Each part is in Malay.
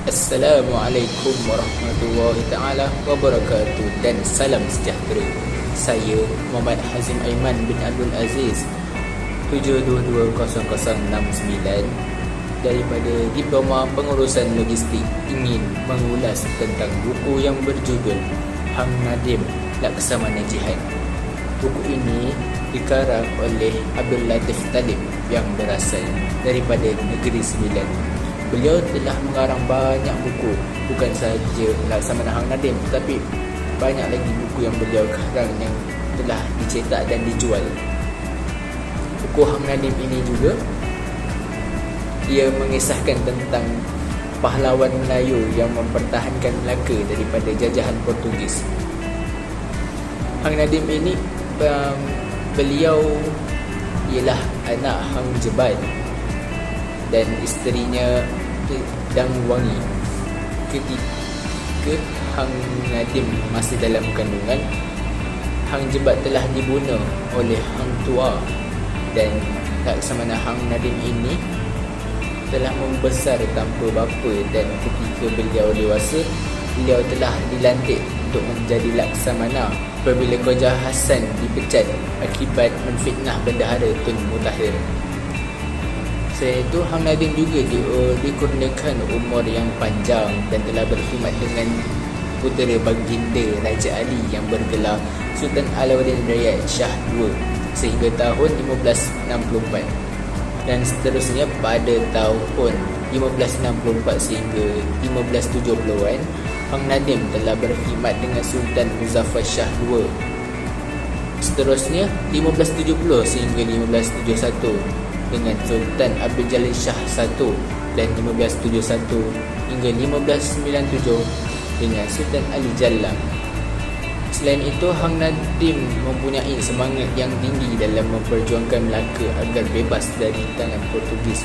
Assalamualaikum warahmatullahi taala wabarakatuh dan salam sejahtera. Saya Muhammad Hazim Aiman bin Abdul Aziz 7220069 daripada Diploma Pengurusan Logistik ingin mengulas tentang buku yang berjudul Hang Nadiem Laksamana Jihad. Buku ini dikarang oleh Abdul Latif Talib yang berasal daripada Negeri Sembilan. Beliau telah mengarang banyak buku, bukan sahaja Laksamana Hang Nadiem, tetapi banyak lagi buku yang beliau karang yang telah dicetak dan dijual. Buku Hang Nadiem ini juga ia mengisahkan tentang pahlawan Melayu yang mempertahankan Melaka daripada jajahan Portugis. Hang Nadiem ini beliau ialah anak Hang Jebat dan isterinya Dang Wangi. Ketika Hang Nadiem masih dalam kandungan, Hang Jebat telah dibunuh oleh Hang Tua, dan Laksamana Hang Nadiem ini telah membesar tanpa bapa, dan ketika beliau dewasa, beliau telah dilantik untuk menjadi Laksamana apabila Khoja Hasan dipecat akibat menfitnah Bendahara Tun Mutahir. Selain itu, Hang Nadiem juga dikurniakan umur yang panjang dan telah berkhidmat dengan putera baginda Raja Ali yang bergelar Sultan Alauddin Riyad Shah II sehingga tahun 1564, dan seterusnya pada tahun 1564 sehingga 1570-an Hang Nadiem telah berkhidmat dengan Sultan Muzaffar Shah II. Seterusnya 1570 sehingga 1571 dengan Sultan Abdul Jalil Shah I, dan 1571 hingga 1597 dengan Sultan Ali Jallang. Selain itu, Hang Nadiem mempunyai semangat yang tinggi dalam memperjuangkan Melaka agar bebas dari tangan Portugis.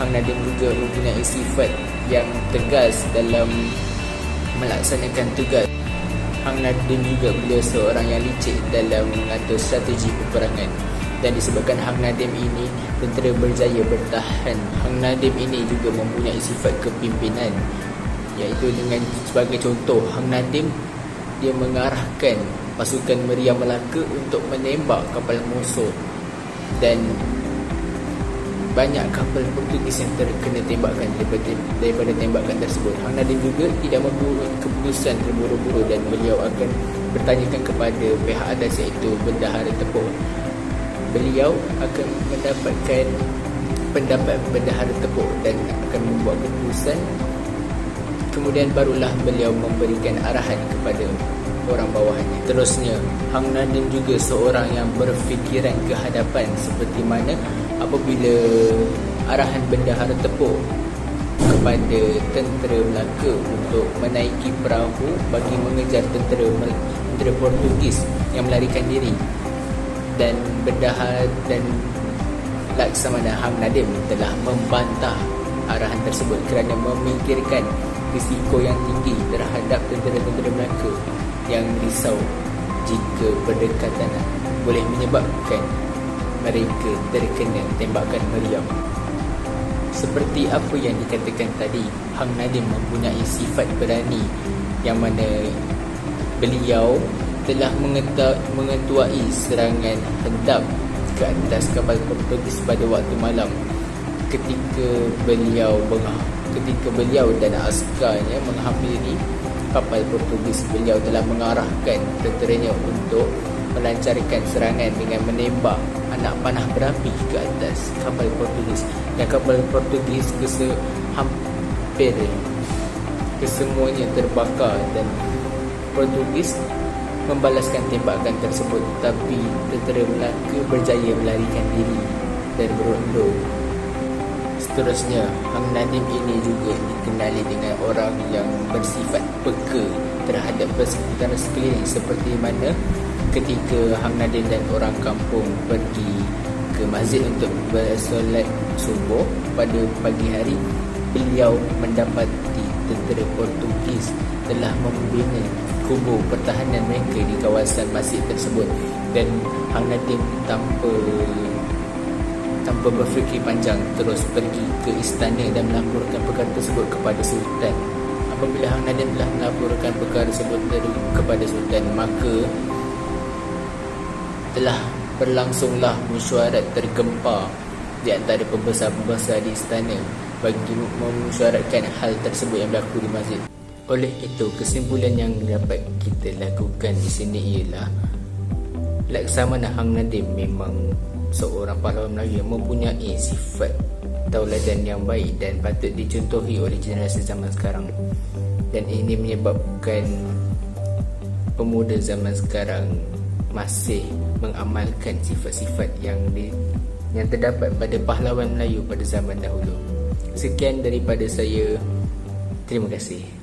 Hang Nadiem juga mempunyai sifat yang tegas dalam melaksanakan tugas. Hang Nadiem juga beliau seorang yang licik dalam mengatur strategi peperangan, dan disebabkan Hang Nadiem ini tentera berjaya bertahan. Hang Nadiem ini juga mempunyai sifat kepimpinan, iaitu dengan sebagai contoh, Hang Nadiem dia mengarahkan pasukan Meriam Melaka untuk menembak kapal musuh, dan banyak kapal Portugis yang terkena tembakan daripada tembakan tersebut. Hang Nadiem juga tidak membuat keputusan terburu-buru, dan beliau akan bertanyakan kepada pihak atas iaitu Bendahara Tepuk. Beliau akan mendapatkan pendapat Bendahara Tepuk dan akan membuat keputusan. Kemudian barulah beliau memberikan arahan kepada orang bawahannya. Terusnya, Hang Nadiem juga seorang yang berfikiran ke hadapan, seperti mana apabila arahan Bendahara Tepuk kepada tentera Melaka untuk menaiki perahu bagi mengejar tentera Portugis yang melarikan diri, dan Bendahara dan Laksamana Hang Nadiem telah membantah arahan tersebut kerana memikirkan risiko yang tinggi terhadap tentera-tentera Melaka yang risau jika berdekatan boleh menyebabkan mereka terkena tembakan meriam. Seperti apa yang dikatakan tadi, Hang Nadiem mempunyai sifat berani, yang mana beliau telah mengetuai serangan hendap ke atas kapal Portugis pada waktu malam. Ketika beliau dan askarnya menghampiri kapal Portugis, beliau telah mengarahkan tenteranya untuk melancarkan serangan dengan menembak anak panah berapi ke atas kapal Portugis, dan kapal Portugis hampir kesemuanya terbakar, dan Portugis membalaskan tembakan tersebut, tapi tentera Melaka berjaya melarikan diri dan berundur. Seterusnya, Hang Nadiem ini juga dikenali dengan orang yang bersifat peka terhadap persekitaran sekeliling, seperti mana ketika Hang Nadiem dan orang kampung pergi ke masjid untuk bersolat subuh pada pagi hari, beliau mendapati tentera Portugis telah membina kubur pertahanan mereka di kawasan masjid tersebut, dan Hang Nadiem tanpa tanpa berfikir panjang terus pergi ke istana dan melaporkan perkara tersebut kepada Sultan. Apabila Hang Nadim telah melaporkan perkara tersebut kepada Sultan, maka telah berlangsunglah mesyuarat tergempar di antara pembesar-pembesar di istana bagi memesyuaratkan hal tersebut yang berlaku di masjid. Oleh itu, kesimpulan yang dapat kita lakukan di sini ialah Laksamana Hang Nadim memang seorang pahlawan Melayu yang mempunyai sifat tauladan yang baik dan patut dicontohi oleh generasi zaman sekarang. Dan ini menyebabkan pemuda zaman sekarang masih mengamalkan sifat-sifat yang terdapat pada pahlawan Melayu pada zaman dahulu. Sekian daripada saya. Terima kasih.